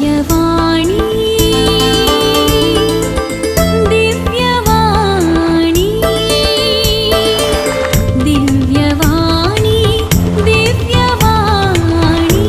दिव्यवाणी दिव्यवाणी दिव्यवाणी दिव्यवाणी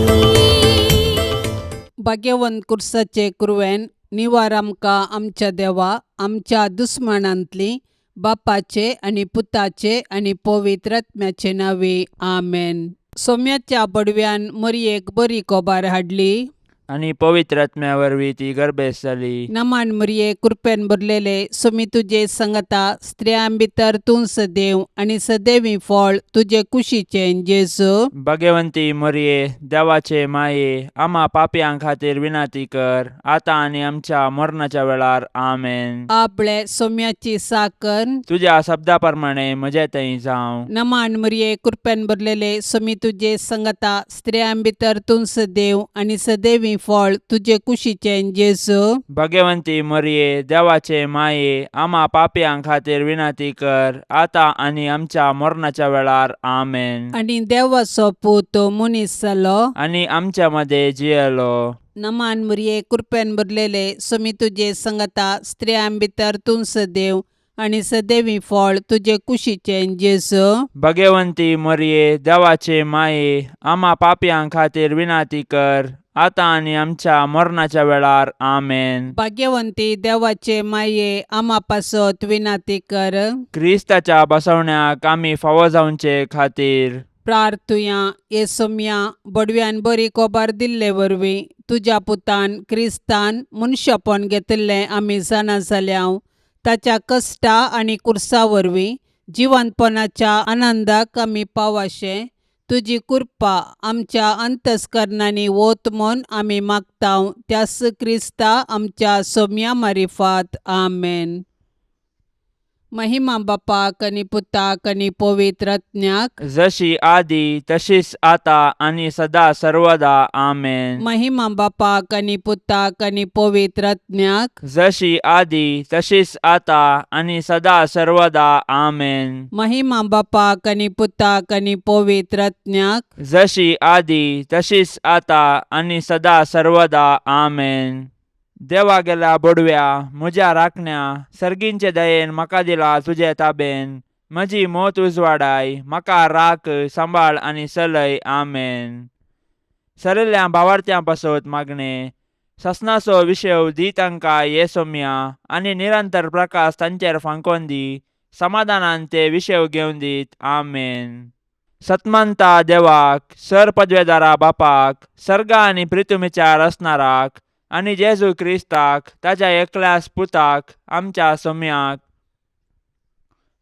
भाग्यवंत कुर्साचे कुरवेन निवार आमकां आमच्या देवा आमच्या दुस्मनांतली बापाचे आणि पुताचे आणि पवित्र आत्म्याचे नावे आमेन. सोम्याच्या बडव्यान मरियेक बरी कोबार हाडली आणि पवित्र आत्म्या वरवीं ती गर्भेस जाली. नमान मरिये कृपेन भरलेले सोमी तुजे संगता स्त्रियां भितर तूं सदैव आणि सदैवी फळ तुजे कुशीचे जेजू. भाग्यवंती मरिये देवाचे माये आम्हा पापयां खातीर विनाती कर आता आणि आमच्या मरणाच्या वेळार आमेन. आपले सोम्याची साकन तुझ्या शब्दा प्रमाणे म्हजे थंय जावं. नमान मरिये कृपेन भरलेले सोमी तुजे संगता स्त्रियां भितर तूं सदैव आणि सदैवी फळ तुजे कुशीचे जेजू. भाग्यवंती मरिये देवाचे माये आम्हा पापयां खातीर विनाती कर आता आणि आमच्या मरणाच्या वेळार आमेन. आणि देवाचो पूत मनीस जालो आणि आमच्या मध्ये जियेलो. नमान मरिये कृपेन भरलेले सोमी तुजे संगता स्त्रियां भितर तूं सदैव आणि सदैवी फळ तुजे कुशीचे जेजू. भाग्यवंती मरिये देवाचे माये आम्हा पापयां खातीर विनाती कर आता आणि आमच्या मरणाच्या वेळार आमेन. भाग्यवंती देवाचे माये आम्हा पासत विनाती कर. क्रिस्ताच्या बसवण्याक आमी फावो जावचे खातीर प्रार्थुया ये सोम्या बडव्यान बरी कोबार दिल्ले वरवीं तुज्या पुतान क्रिस्तान मनशापण घेतले आमी जाणा जाल्याव ताच्या कश्टा आणि कुर्सा वरवीं जिवंतपणाच्या आनंदाक आमी पावाशे तुजी कृपा आमच्या अंतस्करणांनी वोत म्हूण आमी मागताव त्यास क्रिस्ता आमच्या सोम्या मारिफात आमेन. महिमा बापाक आणि पुताक आणि पवित्र आत्म्याक जशी आदी तशीच आता आणि सदा सर्वदा आमेन. महिमा बापाक आणि पुताक आणि पवित्र आत्म्याक जशी आदी तशीच आता आणि सदा सर्वदा आमेन. महिमा बापाक आणि पुताक आणि पवित्र आत्म्याक जशी आदी तशीच आता आणि सदा सर्वदा आमेन. देवा गेला बडव्या म्हज्या राखण्या सर्गींचे दयेन म्हाका दिला तुजे ताबेन म्हजी मोत उजवाडाय म्हाका राख सांबाळ आणि चलय आमेन. सरल्या भावार्थ्यां पासत मागणे ससनाचो विशय दी तांकां ये सोम्या आणि निरंतर प्रकाश तांचेर फांकोन दी समाधानान ते विशय घेवन दीत आमेन. सतमंता देवाक सर पदवेदारा बापाक सर्गा आणि पृथ्वीचार असणाराक आणि जेजू क्रिस्ताक ताच्या एकल्याच पुताक आमच्या सोम्याक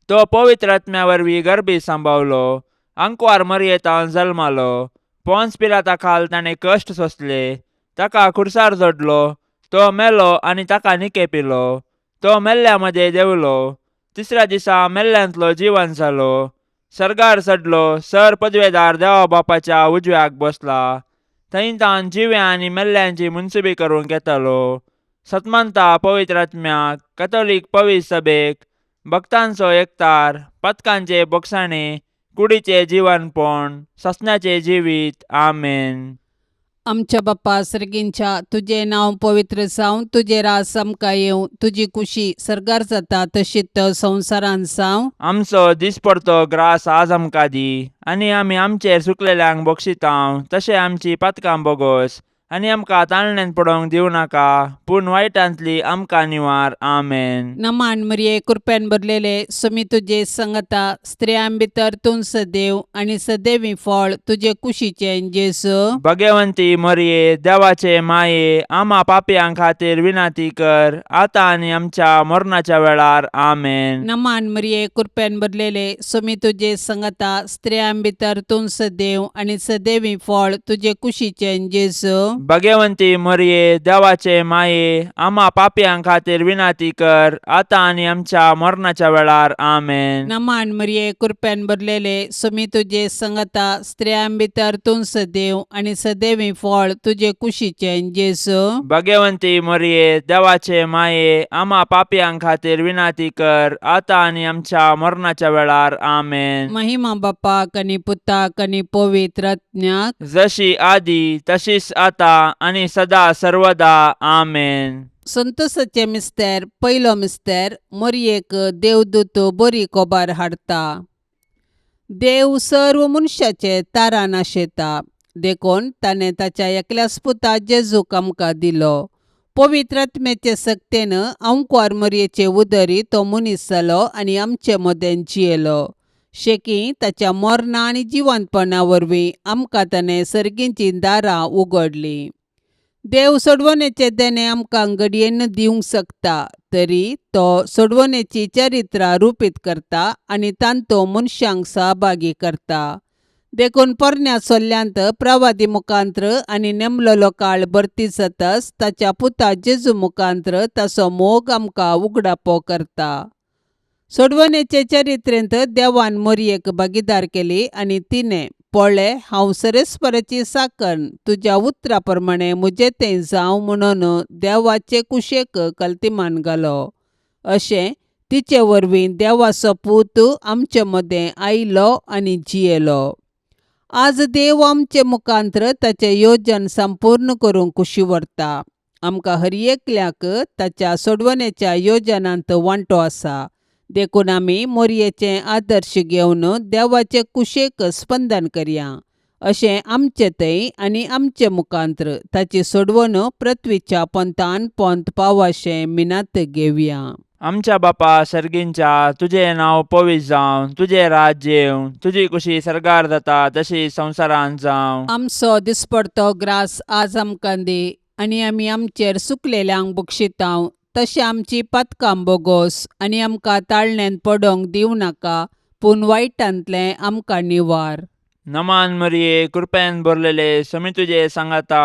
तो पवित्र आत्म्या वरवीं गर्भी सांबावलो अंकुवार मरयेतावन जल्मालो पोन्स पिलाता खाल ताणें कश्ट सोंसले ताका खुर्सार जोडलो तो मेलो आणि ताका निकेपिलो तो मेल्ल्या मध्ये देवलो तिसऱ्या दिसा मेल्ल्यांतलो जिवन जालो सर्गार चडलो सर पदवेदार देवा बापाच्या उजव्याक बसला थंय तान जिव्या आणि मेल्ल्यांची मुनसुबी करून घेतलो. सतमंता पवित्र आत्म्याक कॅथोलिक पवित्र सभेक भक्तांचो एकतार पथकांचे बोगसाणे कुडीचे जीवनपण ससण्याचे जिवीत आमेन. आमच्या बाप्पा सर्गींच्या तुझे नाव पवित्र जावं तुझे रास आमकां येवं तुजी कुशी सर्गार जाता तशीच संवसारान जावं. आमचो दिसपडतो ग्रास आज आमकां दी आणि आमी आमचेर सुकलेल्यांक बक्षितांव तशें आमची पातकां बोगोस आणि आमकां ताळण्यांत पडोवंक दिवं नाका पूण वायटांतली आमकां निवार आमेन. नमान मरिये कृपेन भरलेले सोमी तुजे संगता स्त्रियां भितर तूं सदैव आणि सदैवी फळ तुजे कुशीचे जेजू. भाग्यवंती मरिये देवाचे माये आम्हा पापयां खातीर विनाती कर आता आणि आमच्या मरणाच्या वेळार आमेन. नमान मरिये कृपेन भरलेले सोमी तुजे संगता स्त्रियां भितर तूं सदैव आणि सदैवी फळ तुजे कुशीचे जेजू. भाग्यवंती मरिये देवाचे माये आम्हा पापयां खातीर विनाती कर आता आणि आमच्या मरणाच्या वेळार आमेन. नमान मरिये कृपेन भरलेले सोमी तुजे संगता स्त्रियां भितर तूं सदैव आणि सदैवी फळ तुजे कुशीचे जेजू. भाग्यवंती मरिये देवाचे माये आम्हा पापयां खातीर विनाती कर आता आणि आमच्या मरणाच्या वेळार आमेन. महिमा बापाक आणि पुताक आणि पवित्र आत्म्याक जशी आदी तशीच आता आनी सदा सर्वदा आमेन. संतोसाचे मिस्तेर पयलो मिस्तेर मरयेक देवदूत बरी कोबार हाडटा. देव सर्व मनशाचे तारा नाशेता देखून ताणें ताच्या एकल्याच पुता जेजूक आमकां दिलो. पवित्र आत्म्याचे सक्तेन अंकुर मरयेचे उदरी तो मनीस जालो आनी आमचे मदें जियेलो. शेकी ताच्या मरणा आनी जिवंतपणा वरवीं आमकां ताणें सर्गींचीं दारां उगडलीं. देव सोडवणेचे देणे आमकां घडयेन दिवंक शकता, तरी तो सोडवणेची चरित्रां रूपीत करता आनी तांतू मनशांक सहभागी करता. देखून पोरण्या सोल्ल्यांत प्रवादी मुखांत्र आनी नेमलेलो काळ भरती जाताच ताच्या पुता जेजू मुखांत्र ताचो मोग आमकां उगडापो करता. सोडवणेचे चरित्रेंत देवान मरयेक भागीदार केली आनी तिणें पळय हांव सरेस्पराची साकण तुज्या उतरा प्रमाणे म्हजे तें जावं म्हणून देवाचे कुशेक कल्तिमान घालो. अशें तिचे वरवीं देवाचो पूत आमचे मदें आयलो आनी जियेलो. आज देव आमचे मुखांत्र ताचें येवजण संपूर्ण करूंक कुशी व्हरता. आमकां हर एकल्याक ताच्या सोडवणेच्या येवजणांत वांटो आसा. देखून आमी मरयेचे आदर्श घेवन देवाचे कुशेक स्पंदन करया. अशें आमचे थंय आनी आमचे मुखांत्र ताची सोडवण पृथ्वीच्या पंतान पंत पावशें मिनात घेवया. आमच्या बापा सर्गींच्या तुझें नांव पवित्र जावं, तुझें राज्य येवं, तुजी कुशी सरकार जाता तशी संवसारांत जावं. आमचो दिसपडतो ग्रास आज आमकां दी आनी आमी आमचेर सुकलेल्यांक बक्षितांव. तशें आमची पातकां बोगोस आनी आमकां ताळणेन पडोवंक दिवं नाका, पूण वायटांतलें आमकां निवार. नमान मरिये कृपेन भरलेले समी तुजे सांगाता,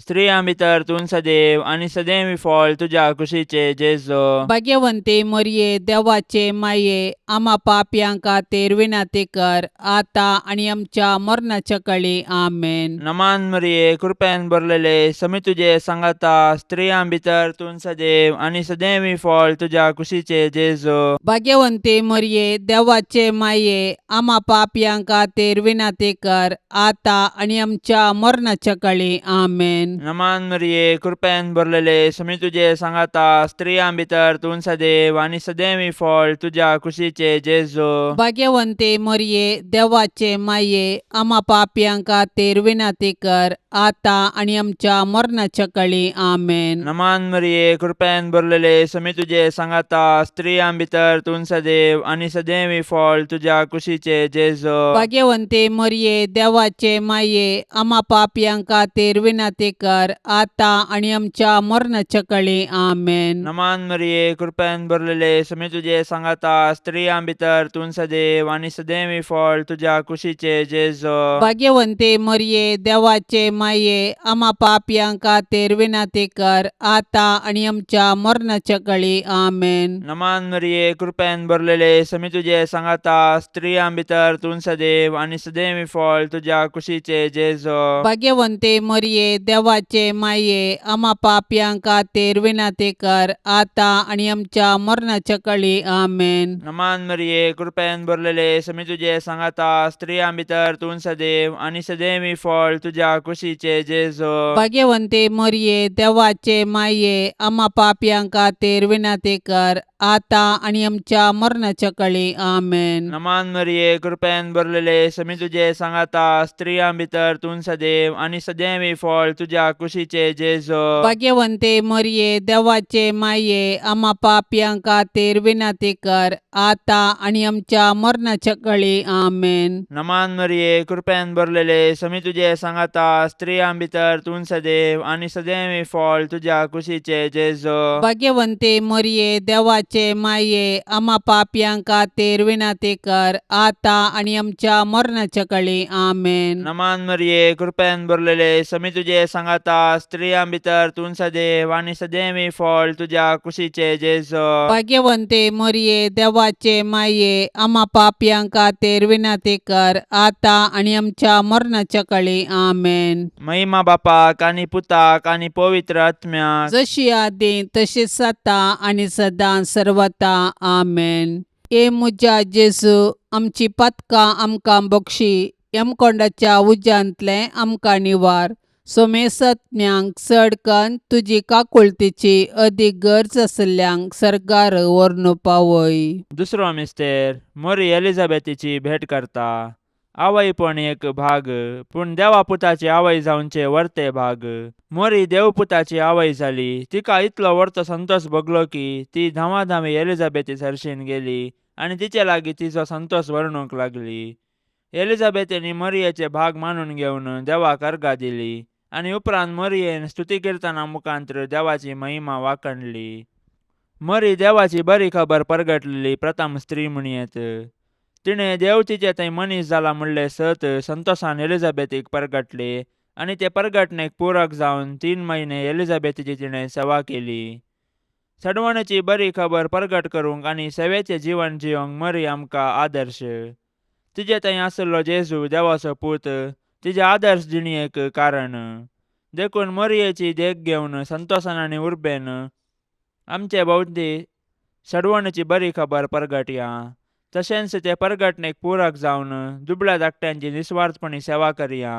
स्त्रियां भितर तूं सदैव आनी सदैवी फळ तुज्या कुशीचे जेजो. भाग्यवंते मरये देवाचे माये आमा पापयांक खातीर विनाती कर, आतां आनी आमच्या मरणाच्या काळी आमेन. नमान मरिये कृपेन भरलेले समी तुजे सांगाता, स्त्रियां भितर तूं सदैव आनी सदैवी फळ तुज्या कुशीचे जेजो. भाग्यवंते मरये देवाचे माये आमा पापयांक खातीर विनाती कर, आतां आनी आमच्या मरणाच्या काळी आमेन. नमान मरिये कृपेन भरलेले समी तुजे सांगाता, स्त्रियां भितर तूं सदैव आनी सदैवी फळ तुज्या कुशीचे जेजो. भाग्यवंते मरये देवाचे माये आमा पापयांक खातीर विनाती कर, आतां आनी आमच्या मरणाच्या काळी आमेन. नमान मरिये कृपेन भरलेले समी तुजे सांगाता, स्त्रियां भितर तूं सदैव आनी सदैवी फळ तुज्या कुशीचे जेजो. भाग्यवंते मरये देवाचे माये आमा पापयांक खातीर विनाती कर, आतां आनी आमच्या मरणाच्या काळी आमेन. नमान मरिये कृपेन भरलेले समी तुजे सांगाता, स्त्रियां भितर तूं सदैव आनी सदैवी फळ तुज्या कुशीचे जेजो. भाग्यवंते मरये देवाचे माये आमा पापयांक खातीर विनाती कर, आतां आनी आमच्या मरणाच्या काळी आमेन. नमान मरिये कृपेन भरलेले समी तुजे सांगाता, स्त्रियां भितर तूं सदैव आनी सदैवी फळ तुज्या कुशीचे जेजो. भाग्यवंते मरये देवाचे माये आमा पापयांक खातीर विनाती कर, आतां आनी आमच्या मरणाच्या काळी आमेन. नमान मरिये कृपेन भरलेले समी तुजे सांगाता, स्त्रियां भितर तूं सदैव आनी सदैवी फळ तुज्या कुशीचे जेजो. भाग्यवंते मरये देवाचे माये आमा पापयांक खातीर विनाती कर, आतां आनी आमच्या मरणाच्या काळी आमेन. नमान मरिये कृपेन भरलेले समी तुजे सांगाता, स्त्रियां भितर तूं सदैव आनी सदैवी फळ तुज्या कुशीचे जेजो. भाग्यवंते मरये देवाचे माये आमा पापयांक खातीर विनाती कर, आतां आनी आमच्या मरणाच्या काळी आमेन. नमान मरिये कृपेन भरलेले समी तुजे सांगाता, स्त्रियां भितर तूं सदैव आनी सदैवी फळ तुज्या कुशीचे जेजो. भाग्यवंते मरये देवाचे माये आमा पापयांक खातीर विनाती कर, आतां आनी आमच्या मरणाच्या काळी आमेन. नमान मरिये कृपेन भरलेले समी तुजे सांगाता, स्त्रियां भितर तूं सदैव आनी सदैवी फळ तुज्या कुशीचे जेजो. भाग्यवंते मरये देवाचे माये आमा पापयांक खातीर विनाती कर, आतां आनी आमच्या मरणाच्या काळी आमेन. महिमा बापाक आनी पुताक आनी पवित्र आत्म्याक, जशी आदी तशीच आता आनी सदां सर्वता आमेन. ए म्हज्या जेजू आमची पातकां आमकां बक्षी, यमकोंडाच्या उज्यांतलें आमकां निवार. सोमेसत्म्यांक चड कन्न तुजी काकुळतीची अदीक गरज आसल्ल्यांक सरकार व्हरून पावय. दुसरो मिस्तेर मोरी एलिझाबेथीची भेट करता. आवयपण एक भाग, पूण देवापुताची आवय जावनचे वर्ते भाग. मोरी देवपुताची आवय जाली. तिका इतलो व्हडचो संतोष भोगलो की ती धांवाधांवी एलिझाबेथी सरशीन गेली आनी तिचे लागीं तिचो संतोष वर्णूंक लागली. एलिझाबेथीनी मोरयेचे भाग मानून घेवन देवाक अर्घा दिली आनी उपरांत मोरयेन स्तुती किर्तना मुखांत्र देवाची महिमा वाखणली. मोरी देवाची बरी खबर परगटलेली प्रथम स्त्री म्हणयेत. तिणें देव तिचे थंय मनीस जाला म्हणले सत संतोषान एलिझाबेथीक परगटले आनी ते परगटणेक पूरक जावन 3 म्हयने एलिझाबेथीची तिणें सेवा केली. सडवणेची बरी खबर परगट करूंक आनी सेवेचें जीवन जियोंक मोरी आमकां आदर्श. तिजे थंय आसलो जेजू देवाचो पूत तिजे आदर्श जिणयेक कारण. देखून मोरयेची देख घेवन संतोषान आनी उर्बेन आमचे भोवती सडवणेची बरी खबर परगटया. तशेंच ते परगटणेक पूरक जावन दुबळ्या धाकट्यांची निस्वार्थपणी सेवा करया.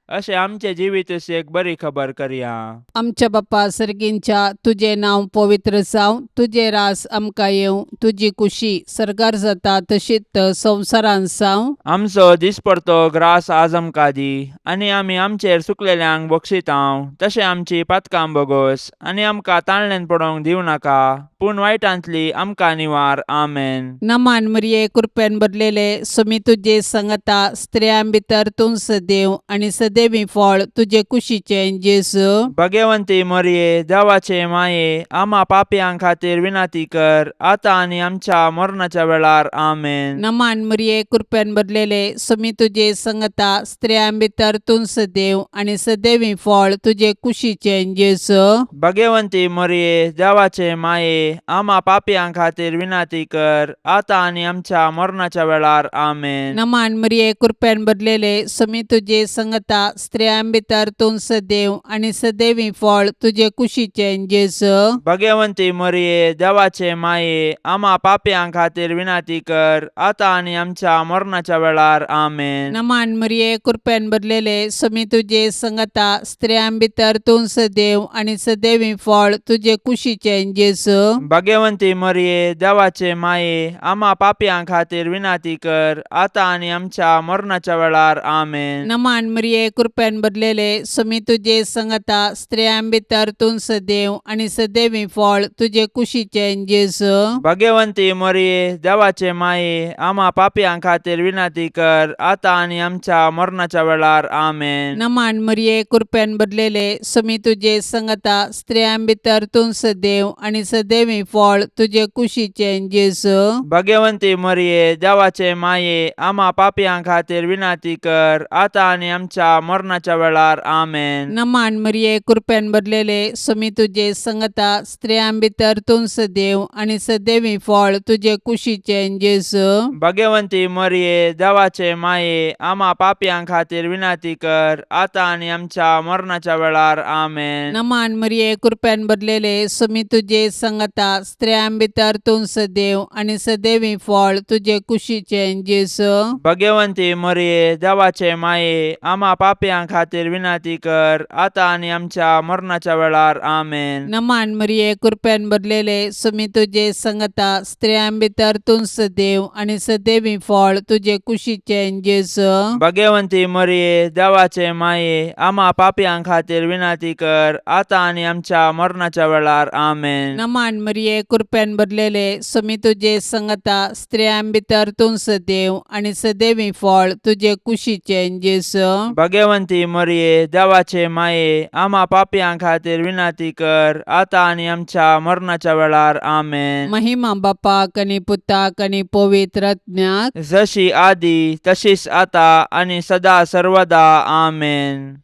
अशें आमचे जिवीत एक बरी खबर करया. आमच्या बाप्पा सर्गींच्या तुझे नांव पवित्र जावं. तुझे रास आमकां येवं. तुजी कुशी सरकार जाता तशीच संवसारांत जावं. आमचो दिसपडतो ग्रास आज आमकां दी आनी आमी आमचेर चुकलेल्यांक बक्षितांव. तशें आमची पातकां बोगोस आनी आमकां ताळणेन पडोवंक दिवं नाका, पूण वायटांतली आमकां निवार. आमेन. नमान मरिये कृपेन भरलेले स्वामी तुजे संगता स्त्रियां भितर तूं सदैव आनी सदैवी फळ तुजे कुशीचे जेजू. भगवंती मोरये देवाचे माये आम्हा पापयांक खातीर विनाती कर आतां आनी आमच्या मरणाच्या वेळार. आमेन. नमान मरिये कृपेन भरलेले स्वामी तुजे संगता स्त्रियां भितर तूं सदैव आनी सदैवी फळ तुजे कुशीचे जेजू. भगवंती मोरये देवाचे माये आम्हा पापयांक खातीर विनाती कर आतां आनी आमच्या मरणाच्या वेळार. आमेन. नमान मरिये कृपेन भरलेले स्वामी तुजे संगता स्त्रियां भितर तूं सदैव आनी सदैवी फळ तुजे कुशीचे जेजू. भगवंती मोरये देवाचे माये आम्हा पापयांक खातीर विनाती कर आतां आनी आमच्या मरणाच्या वेळार. आमेन. नमान मरिये कृपेन भरलेले स्वामी तुजे संगता स्त्रियां भितर तूं सदैव आनी सदैवी फळ तुजे कुशीचे जेजू. भगवंती मोरये देवाचे माये आम्हा पापयांक खातीर विनाती कर आतां आनी आमच्या मरणाच्या वेळार. आमेन. नमान मरिये कृपेन भरलेले स्वामी तुजे संगता स्त्रियां भितर तूं सदैव आनी सदैवी फळ तुजे कुशीचे जेजू. भगवंती मोरये देवाचे माये आम्हा पापयांक खातीर विनाती कर आतां आनी आमच्या मरणाच्या वेळार. आमेन. नमान मरिये कृपेन भरलेले स्वामी तुजे संगता स्त्रियां भितर तूं सदैव आनी सदैवी फळ तुजे कुशीचे जेजू. भगवंती मोरये देवाचे माये आम्हा पापयांक खातीर विनाती कर आतां आनी आमच्या मरणाच्या वेळार. आमेन. नमान मरिये कृपेन भरलेले स्वामी तुजे संगता स्त्रियां भितर तूं सदैव आनी सदैवी फळ तुजे कुशीचे जेजू. भगवंती मोरये देवाचे माये आम्हा पापयांक खातीर विनाती कर आतां आनी आमच्या मरणाच्या वेळार. आमेन. नमान मरिये कृपेन भरलेले स्वामी तुजे संगता स्त्रियां भितर तूं सदैव आनी सदैवी फळ तुजे कुशीचे जेजू. भगवंती मोरये देवाचे माये आम्हा पापयांक खातीर विनाती कर आतां आनी आमच्या मरणाच्या वेळार. आमेन. नमान मरिये कृपेन भरलेले स्वामी तुजे संगता स्त्रियां भितर तूं सदैव आनी सदैवी फळ तुजे कुशीचे जेजू. भगवंती मोरये देवाचे माये आम्हा पापयांक खातीर विनाती कर आतां आनी आमच्या मरणाच्या वेळार. आमेन. नमान मरिये कृपेन भरलेले स्वामी तुजे संगता स्त्रियां भितर तूं सदैव आनी सदैवी फळ तुजे कुशीचे जेजू. भगवंती मोरये देवाचे माये आम्हा पापयांक खातीर विनाती कर आतां आनी आमच्या मरणाच्या वेळार. आमेन. महिमा बापाक आनी पुताक आनी पवित्र आत्म्याक जशी आदी तशीच आतां आनी सदा सर्वदा. आमेन.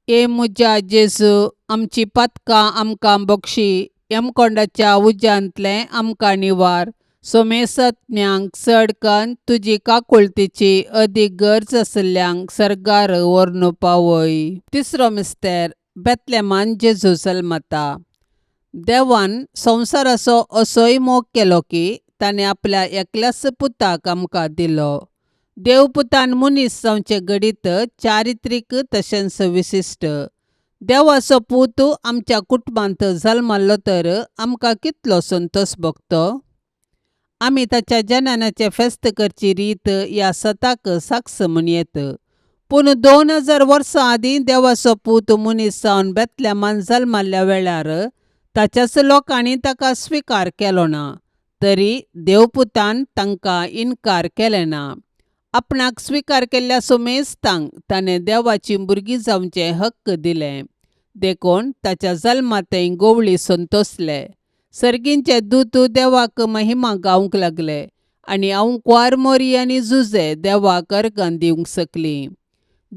ए मुजा जेजू आमची पातकां आमकां बक्षी. यमकोंडाच्या उज्यांतले आमकां निवार. सोमेसत्म्यांक चड कन्न तुजी काकुळतीची अदीक गरज आसल्ल्यांक सरकार व्हरून पावय. तिसरो मिस्तेर बेतलेमान जेजू जल्मता. देवान संवसाराचो असोय मोग केलो की ताणें आपल्या एकल्याच पुताक आमकां दिलो. देवपुतान मनीस जावचे घडीत चारित्रीक तशेंच विशिश्ट. देवाचो पूत आमच्या कुटुंबांत जल्मल्लो तर आमकां कितलो संतोष भोगतो. आमी ताच्या जनानाचे फेस्त करची रीत ह्या सताक साक्ष म्हणयेत. पूण 2000 वर्सां आदीं देवाचो पूत मनीस जावन बेतलेमान जल्मल्ल्या वेळार ताच्याच लोकांनी ताका स्विकार केलो ना. तरी देवपुतान तांकां इन्कार केलें ना. आपणाक स्विकार केल्ल्या सोमेस्तांक ताणें देवाची भुरगीं जावचे हक्क दिले. देखून ताच्या जल्मातय गोवळी संतोसले. सर्गींचे दूत देवाक महिमा गावंक लागले आनी आंवकवार मोरी आनी जुजे देवाक अर्गां दिवंक सकलीं.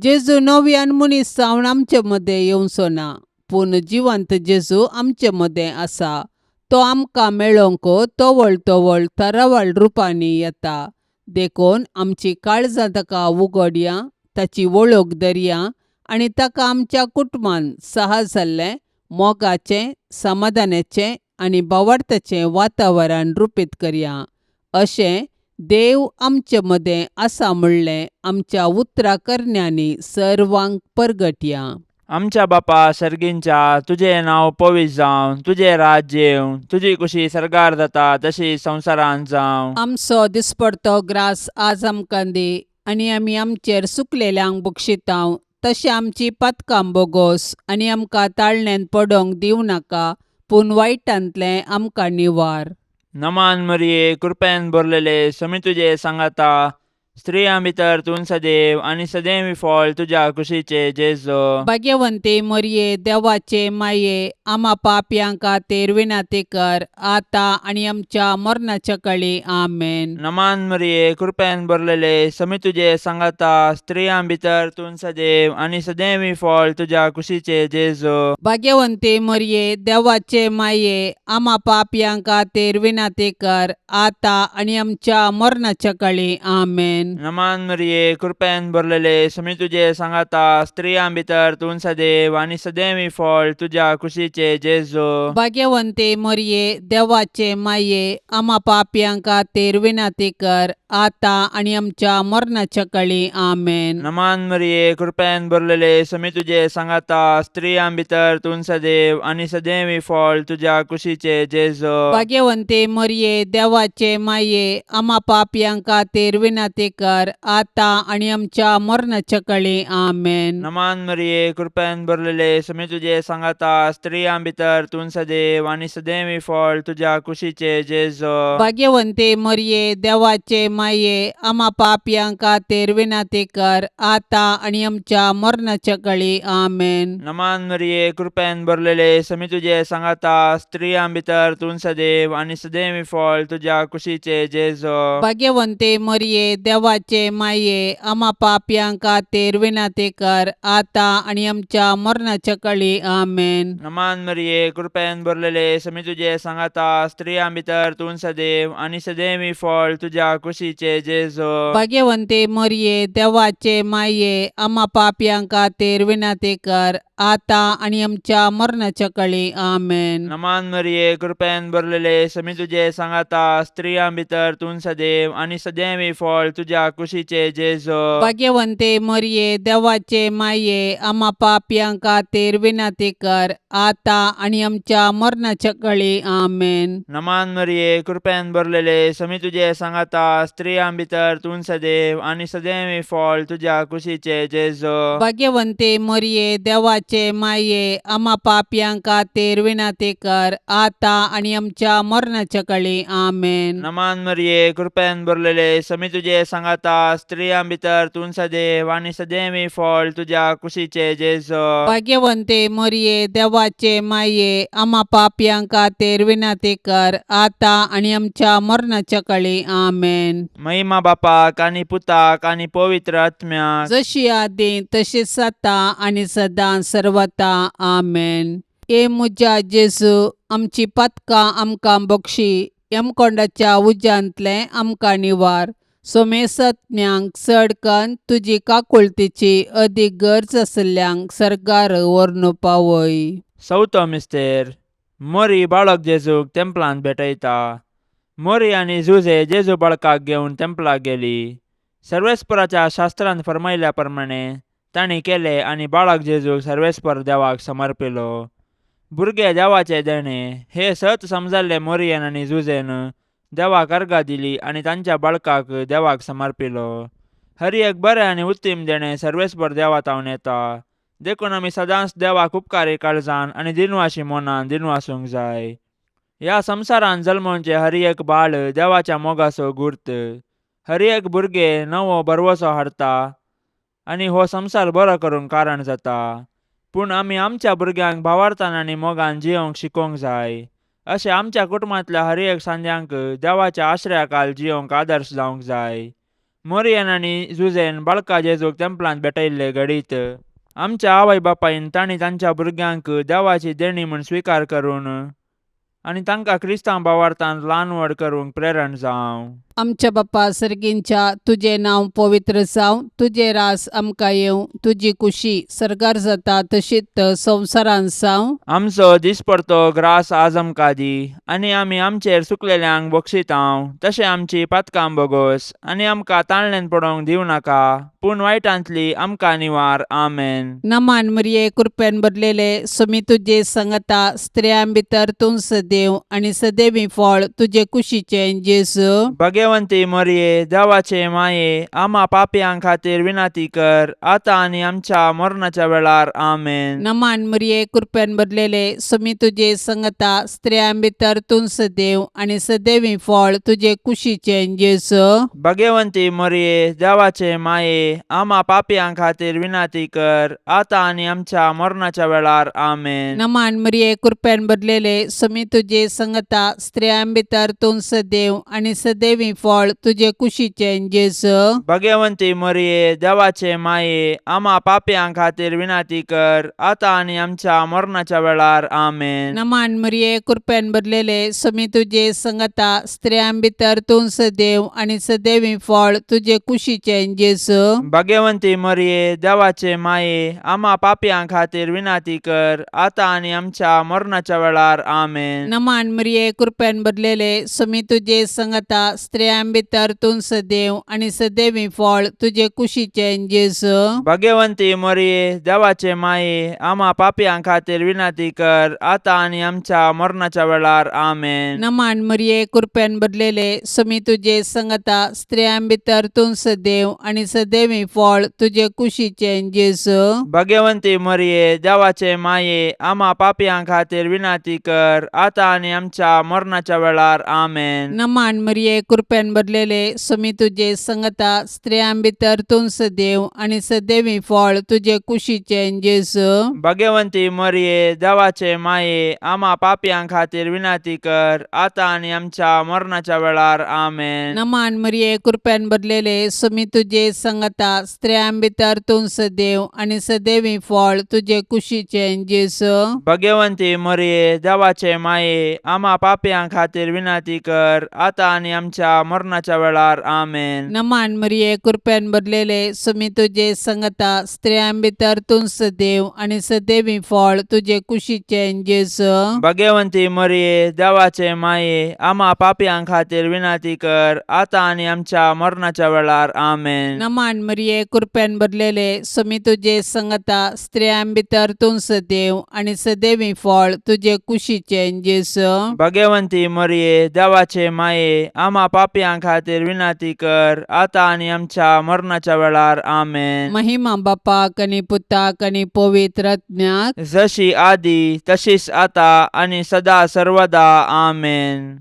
जेजू नव्यान मनीस जावन आमचे मदें येवचो ना, पूण जिवंत जेजू आमचे मदें आसा. तो आमकां मेळोवंक तोवळ तोवळ तरावळ रुपांनी येता. देखून आमची काळजां ताका उगडया, ताची वळख धरया आनी ताका आमच्या कुटुंबान साहस जाल्लें, मोगाचें, समाधानाचें आनी भावार्थाचें वातावरण रुपीत करया. अशें देव आमचे मदें आसा म्हणलें आमच्या उतराकरण्यांनी सर्वांक परगटया. आमच्या बापा सर्गींच्या, तुजें नांव पवित्र जावं, तुजें राज्य येवं, तुजी कुशी सरकार जाता तशी संवसारांत जावं. आमचो दिसपडतो ग्रास आज आमकां दी आनी आमी आमचेर सुकलेल्यांक बक्षितांव. तशें आमची पातकां बोगोस आनी आमकां ताळण्यांत पडोवंक दिवं नाका, पूण वायटांतलें आमकां निवार. नमान मरिये, कृपेन भरलेले, समी तुजे सांगाता, स्त्रियां भितर तूं सदैव आनी सदैवी फळ तुज्या कुशीचे जेजो. भाग्यवंते मरिये, देवाचे माये, आम्हा पापयांक खातीर विनाती कर, आतां आनी आमच्या मरणाच्या काळी. आमेन. नमान मरिये, कृपेन भरलेले, समी तुजे सांगाता, स्त्रियां भितर तूं सदैव आनी सदैवी फळ तुज्या कुशीचे जेजो. भाग्यवंते मरिये, देवाचे माये, आम्हा पापयांक खातीर विनाती कर, आतां आनी आमच्या मरणाच्या काळी. आमेन. नमान मरिये, कृपेन भरलेले, समी तुजे सांगाता, स्त्रियां भितर तूं सदैव आनी सदैवी फळ तुज्या कुशीचे जेजो. भाग्यवंते मरिये, देवाचे माये, आम्हा पापयांक खातीर विनाती कर, आतां आनी आमच्या मरणाच्या काळी. आमेन. नमान मरिये, कृपेन भरलेले, समी तुजे सांगाता, स्त्रियां भितर तूं सदैव आनी सदैवी फळ तुज्या कुशीचे जेजो. भाग्यवंते मरिये, देवाचे माये, आम्हा पापयांक खातीर विनाती कर, आतां आनी आमच्या मरणाच्या काळी. आमेन. नमान मरिये, कृपेन भरलेले, समी तुजे सांगाता, स्त्रियां भितर तूं सदैव आनी सदैवी फळ तुज्या कुशीचे जेजो. भाग्यवंते मरिये, देवाचे माये, आम्हा पापयांक खातीर विनाती कर, आतां आनी आमच्या मरणाच्या काळी. आमेन. नमान मरिये, कृपेन भरलेले, समी तुजे सांगाता, स्त्रियां भितर तूं सदैव आनी सदैवी फळ तुज्या कुशीचे जेजो. भाग्यवंते मरिये, देवाचे माये, आम्हा पापयांक खातीर विनाती कर, आतां आनी आमच्या मरणाच्या काळी. आमेन. नमान मरिये, कृपेन भरलेले, समी तुजे सांगाता, स्त्रियां भितर तूं सदैव आनी सदैवी फळ तुज्या कुशीचे जेजो. भाग्यवंते मरिये, देवाचे माये, आम्हा पापयांक खातीर विनाती कर, आतां आनी आमच्या मरणाच्या काळी. आमेन. नमान मरिये, कृपेन भरलेले, समी तुजे सांगाता, स्त्रियां भितर तूं सदैव आनी सदैवी फळ तुज्या कुशीचे जेजो. भाग्यवंते मरिये, देवाचे माये, आम्हा पापयांक खातीर विनाती कर, आतां आनी आमच्या मरणाच्या काळी. आमेन. नमान मरिये, कृपेन भरलेले, समी तुजे सांगाता, स्त्रियां भितर तूं सदैव आनी सदैवी फळ तुज्या कुशीचे जेजो. भाग्यवंते मरिये, देवाचे माये, आम्हा पापयांक खातीर विनाती कर, आतां आनी आमच्या मरणाच्या काळी. आमेन. नमान मरिये, कृपेन भरलेले, समी तुजे सांगाता, स्त्रियां भितर तूं सदैव आनी सदैवी फळ तुज्या कुशीचे जेजो. भाग्यवंते मरिये, देवाचे माये, आम्हा पापयांक खातीर विनाती कर, आतां आनी आमच्या मरणाच्या काळी. आमेन. महिमा बापाक आनी पुताक आनी पवित्र आत्म्याक, जशी आदीं तशीच आतां आनी सदां सर्वता. आमेन. ए म्हज्या जेजू, आमची पातकां आमकां बक्षी, यमकोंडाच्या उज्यांतले आमकां निवार. सोमेसत्म्यांक चड कन्न तुजी काकुळतीची अदीक गरज आसल्ल्यांक सर्गार व्हरून पावय. चवथो मिस्तेर, मोरी बाळक जेजूक तेंपलांत भेटयता. मोरी आनी जुजे जेजू बाळकाक घेवन तेंपलाक गेली. सर्वेस्पराच्या शास्त्रांत फरमायल्या प्रमाणे तांणी केले आनी बाळक जेजूक सर्वेस्पर देवाक समर्पिलो. भुरगे देवाचे देणे हे सत समजाल्ले मोरयेन आनी जुजेन देवाक अर्घा दिली आनी तांच्या बाळकाक देवाक समर्पिलो. हर एक बरें आनी उत्तीम देणे सर्वेस्पर देवातावन येता. देखून आमी सदांच देवाक उपकारी काळजान आनी दिनवाशी मोनान दिनवासूंक जाय. ह्या संवसारान जल्मोवचे हर एक बाळ देवाच्या मोगाचो गुर्त. हर एक भुरगे नवो बरवसो हाडटा आनी हो संवसार बरो करूंक कारण जाता. पूण आमी आमच्या भुरग्यांक भावार्थान आनी मोगान जियोंक शिकोवंक जाय. अशें आमच्या कुटुंबांतल्या हर एक सांद्यांक देवाच्या आश्रयाखाल जियोंक आदर्श जावंक जाय. मोरयेन आनी जुजेन बाळका जेजूक तेंपलांत भेटयल्ले घडीत आमच्या आवय बापायन तांणी तांच्या भुरग्यांक देवाची देणी म्हूण स्विकार करून आनी तांकां क्रिस्तांव भावार्थान ल्हान व्हड करूंक प्रेरण जावं. आमच्या बाप्पा सर्गींच्या तुझे नांव पवित्र जावं, तुझे रास आमकां येवं, तुजी कुशी सरकार जाता तशीच संवसारान जावं. आमचो दिसपडतो ग्रास आज आमकां दी आनी आमी आमचेर सुकलेल्यांक बक्षितांव. तशें आमची पातकां बोगोस आनी आमकां ताळणेन पडोवंक दिवं नाका, पूण वायटांतली आमकां निवार. आमेन. नमान मरिये कृपेन भरलेले समी तुजे संगता स्त्रियां भितर तूं सदैव आनी सदैवी फळ तुजे कुशीचे जेजू. भगवंती मरिये देवाचे माये आम्हा पापयांक खातीर विनाती कर आता आनी आमच्या मरणाच्या वेळार. आमेन. नमान मरिये कृपेन भरलेले समी तुजे संगता स्त्रियां भितर तूं सदैव आनी सदैवी फळ तुजे कुशीचे जेजू. भगवंती मरिये देवाचे माये आम्हा पापयांक खातीर विनाती कर आता आनी आमच्या मरणाच्या वेळार. आमेन. नमान मरिये कृपेन भरलेले समी तुजे संगता स्त्रियां भितर तूं सदैव आनी सदैवी फळ तुजे कुशीचे जेजू. भगवंती मरिये देवाचे माये आम्हा पापयांक खातीर विनाती कर आता आनी आमच्या मरणाच्या वेळार. आमेन. नमान मरिये कृपेन भरलेले समी तुजे संगता स्त्रियां भितर तूं सदैव आनी सदैवी फळ तुजे कुशीचे जेजू. भगवंती मरिये देवाचे माये आम्हा पापयांक खातीर विनाती कर आता आनी आमच्या मरणाच्या वेळार. आमेन. नमान मरिये कृपेन भरलेले समी तुजे संगता स्त्रियां भितर तूं सदैव आनी सदैवी फळ तुजे कुशीचे जेजू. भगवंती मरिये देवाचे माये आम्हा पापयांक खातीर विनाती कर आता आनी आमच्या मरणाच्या वेळार. आमेन. नमान मरिये कृपेन भरलेले समी तुजे संगता स्त्रियां भितर तूं सदैव आनी सदैवी फळ तुजे कुशीचे जेजू. भगवंती मरिये देवाचे माये आम्हा पापयांक खातीर विनाती कर आता आनी आमच्या मरणाच्या वेळार. आमेन. नमान मरिये कृपेन भरलेले समी तुजे संगता स्त्रियां भितर तूं सदैव आनी सदैवी फळ तुजे कुशीचे जेजू. भगवंती मरिये देवाचे माये आम्हा पापयांक खातीर विनाती कर आता आनी आमच्या मरणाच्या वेळार. आमेन. नमान मरिये कृपेन भरलेले समी तुजे संगता स्त्रियां भितर तूं सदैव आनी सदैवी फळ तुजे कुशीचे जेजू. भगवंती मरिये देवाचे माये आम्हा पापयांक खातीर विनाती कर आता आनी आमच्या मरणाच्या वेळार. आमेन. नमान मरिये कृपेन भरलेले समी तुजे संगता स्त्रियां भितर तूं सदैव आनी सदैवी फळ तुजे कुशीचे जेजू. भगवंती मरिये देवाचे माये आम्हा पापयांक खातीर विनाती कर आता आनी आमच्या मरणाच्या वेळार. आमेन. नमान मरिये कृपेन भरलेले समी तुजे संगता स्त्रियां भितर तूं सदैव आनी सदैवी फळ तुजे कुशीचे जेजू. भगवंती मरिये देवाचे माये आम्हा पापयांक खातीर विनाती कर आता आनी आमच्या मरणाच्या वेळार. आमेन. महिमा बापाक आनी पुताक आनी पवित्र आत्म्याक जशी आदी तशीच आता आनी सदा सर्वदा. आमेन.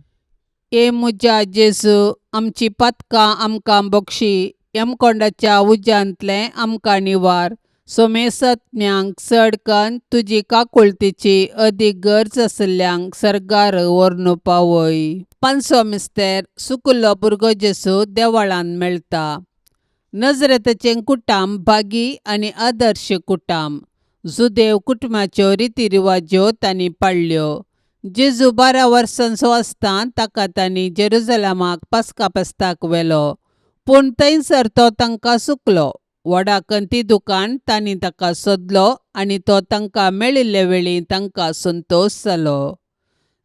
ए मुजा जेजू आमची पातकां आमकां बक्षी, यमकोंडाच्या उज्यांतले आमकां निवार. सोमेसत्म्यांक चडकन तुजी काकुळतीची अदीक गरज आसल्यांक सरकार व्हरून पावय. पांचवो मिस्तेर सुकलो भुरगो जेजू देवळांत मेळटा. नजरेतचें कुटाम भागी आनी आदर्श कुटाम. जुदेव कुटुंबाच्यो रितीरिवाज्यो तांणी पाळल्यो. जेजू 12 वर्सांचो आसतना ताका तांणी जेरुजलेमाक पास्का फेस्ताक व्हेलो, पूण थंयसर तो तांकां सुकलो. व्हडा कंतिदुकान तांणी ताका सोदलो आनी तो तांकां मेळिल्ले वेळी तांकां संतोश जालो.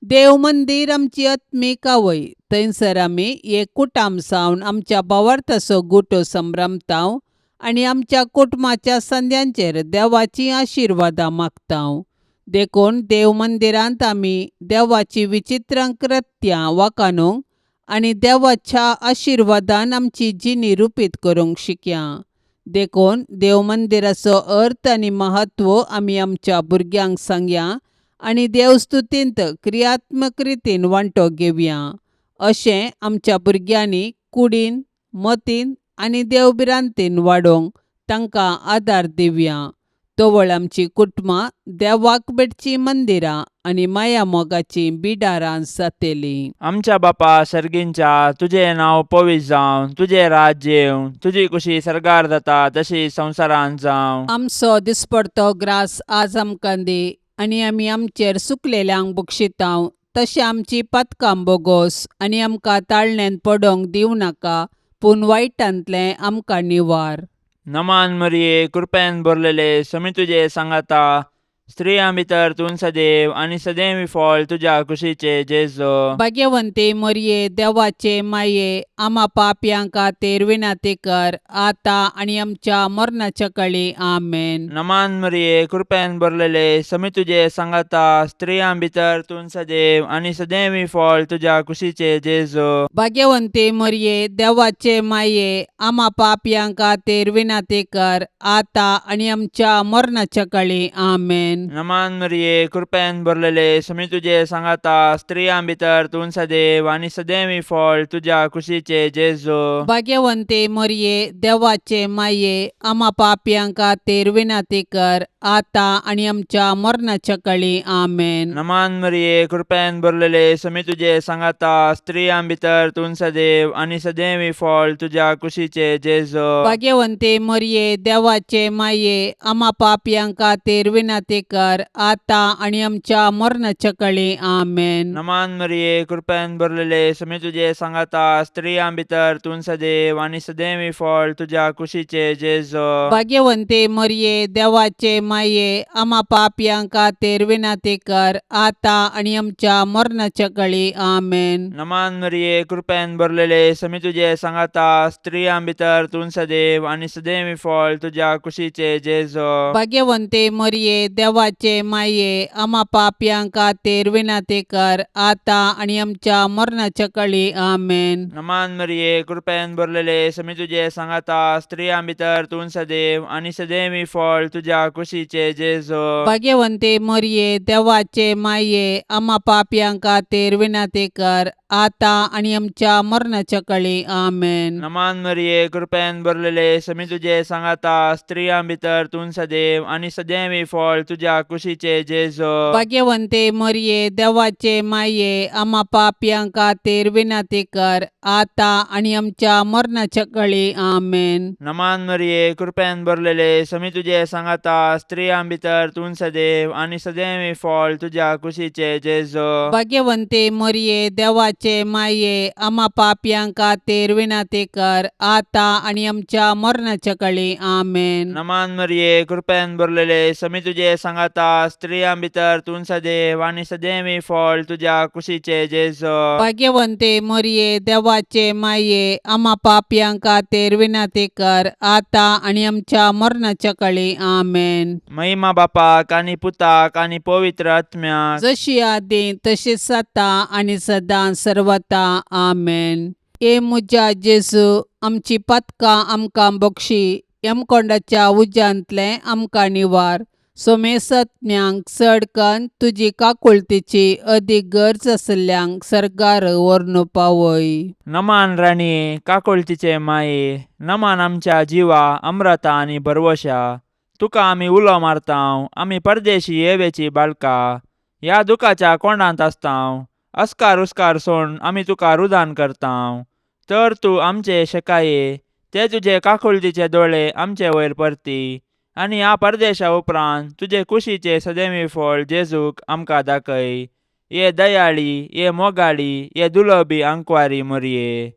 देव मंदीर आमची आत्मीक आवय. थंयसर आमी एक कुटाम सावन आमच्या भावार्थाचो गुटो संभ्रमतांव आनी आमच्या कुटुंबाच्या संद्यांचेर देवाची आशिर्वादां मागतां. देखून देव मंदिरांत आमी देवाची विचित्र कृत्यां वाखाणूंक आनी देवाच्या आशिर्वादान आमची जिणी रुपीत करूंक शिकया. देखून देव मंदिराचो अर्थ आनी महत्व आमी आमच्या भुरग्यांक सांगया आनी देवस्तुतींत क्रियात्मक रितीन वांटो घेवया. अशें आमच्या भुरग्यांनी कुडीन, मतीन आनी देवबिरांतीन वाडोवंक तांकां आदार दिवया. तोवळ आमची कुटुंबां देवाक बेडची मंदिरां आनी माया मोगाची बिडारां जातलीं. आमच्या बापा सर्गींच्या, तुजें नांव पवित्र जावं, तुजें राज्य येवं, तुजी कुशी सरकार जाता तशी संवसारांत जावं. आमचो दिसपडतो ग्रास आज आमकां दी आनी आमी आमचेर सुकलेल्यांक बक्षितांव. तशें आमची पातकां बोगोस आनी आमकां ताळण्यांत पडोवंक दिवं नाका, पूण वायटांतलें आमकां निवार. नमान मरिये, कृपेन भरलेले, समी तुजे सांगाता, स्त्रियां भितर तूं सदैव आनी सदैवी फळ तुज्या कुशीचे जेजो. भाग्यवंते मरिये, देवाचे माये, आम्हा पापयांक खातीर विनाती कर, आतां आनी आमच्या मरणाच्या काळी. आमेन. नमान मरिये, कृपेन भरलेले, समी तुजे सांगाता, स्त्रियां भितर तूं सदैव आनी सदैवी फळ तुज्या कुशीचे जेजो. भाग्यवंते मरिये, देवाचे माये, आम्हा पापयांक खातीर विनाती कर, आतां आनी आमच्या मरणाच्या काळी. आमेन. नमान मरिये, कृपेन भरलेले, समी तुजे सांगाता, स्त्रियां भितर तूं सदैव आनी सदैवी फळ तुज्या कुशीचे जेजो. भाग्यवंते मरिये, देवाचे माये, आम्हा पापयांक खातीर विनाती कर, आतां आनी आमच्या मरणाच्या काळी. आमेन. नमान मरिये, कृपेन भरलेले, समी तुजे सांगाता, स्त्रियां भितर तूं सदैव आनी सदैवी फळ तुज्या कुशीचे जेजो. भाग्यवंते मरिये, देवाचे माये, आम्हा पापयांक खातीर विनाती कर, आतां आनी आमच्या मरणाच्या काळी. आमेन. नमान मरिये, कृपेन भरलेले, समी तुजे सांगाता, स्त्रियां भितर तूं सदैव आनी सदैवी फळ तुज्या कुशीचे जेजो. भाग्यवंते मरिये, देवाचे माये, आम्हा पापयांक खातीर विनाती कर, आतां आनी आमच्या मरणाच्या काळी. आमेन. नमान मरिये, कृपेन भरलेले, समी तुजे सांगाता, स्त्रियां भितर तूं सदैव आनी सदैवी फळ तुज्या कुशीचे जेजो. भाग्यवंते मरिये, देवाचे माये, आम्हा पापयांक खातीर विनाती कर, आतां आनी आमच्या मरणाच्या काळी. आमेन. नमान मरिये, कृपेन भरलेले, समी तुजे सांगाता, स्त्रियां भितर तूं सदैव आनी सदैवी फळ तुज्या कुशीचे जेजो. भाग्यवंते मरिये, देवाचे माये, आम्हा पापयांक खातीर विनाती कर, आतां आनी आमच्या मरणाच्या काळी. आमेन. नमान मरिये, कृपेन भरलेले, समी तुजे सांगाता, स्त्रियां भितर तूं सदैव आनी सदैवी फळ तुज्या कुशीचे जेजो. भाग्यवंते मरिये, देवाचे माये, आम्हा पापयांक खातीर विनाती कर, आतां आनी आमच्या मरणाच्या काळी. आमेन. नमान मरिये, कृपेन भरलेले, समी तुजे सांगाता, स्त्रियां भितर तूं सदैव आनी सदैवी फळ तुज्या कुशीचे जेजो. भाग्यवंते मरिये, देवाचे माये, आम्हा पापयांक खातीर विनाती कर, आतां आनी आमच्या मरणाच्या काळी. आमेन. नमान मरिये, कृपेन भरलेले, समी तुजे सांगाता, स्त्रियां भितर तूं सदैव आनी सदैवी फळ तुज्या कुशीचे जेजो. भाग्यवंते मरिये, देवाचे माये, आम्हा पापयांक खातीर विनाती कर, आतां आनी आमच्या मरणाच्या काळी. आमेन. महिमा बापाक आनी पुताक आनी पवित्र आत्म्याक, जशी आदी तशीच आता आनी सदां सर्वता. आमेन. ए मुजा जेजू, आमची पातकां आमकां बक्षी, यमकोंडाच्या उज्यांतले आमकां निवार. सोमेसत्न्यांक चडकन तुजी काकुळतीची अदीक गरज आसल्यांक सरकार व्हरून पावय. नमान राणीये, काकुळतीचे माये, नमान आमच्या जिवा, अमृता आनी भरवशा. तुका आमी उलो मारतांव, आमी परदेशी येवेची बाळकां, ह्या दुखाच्या कोंडांत आसतांव. अस्कार उस्कार सोडून आमी तुका रुदान करतांव. तर तूं आमचे शेकाये, ते तुजे काकुळतीचे दोळे आमचे वयर परती, आनी ह्या परदेशा उपरांत तुजे कुशीचे सदैवी फळ जेजूक आमकां दाखय. ये दयाळी, ये मोगाळी, ये दुलोबी आंकवारी मरिये.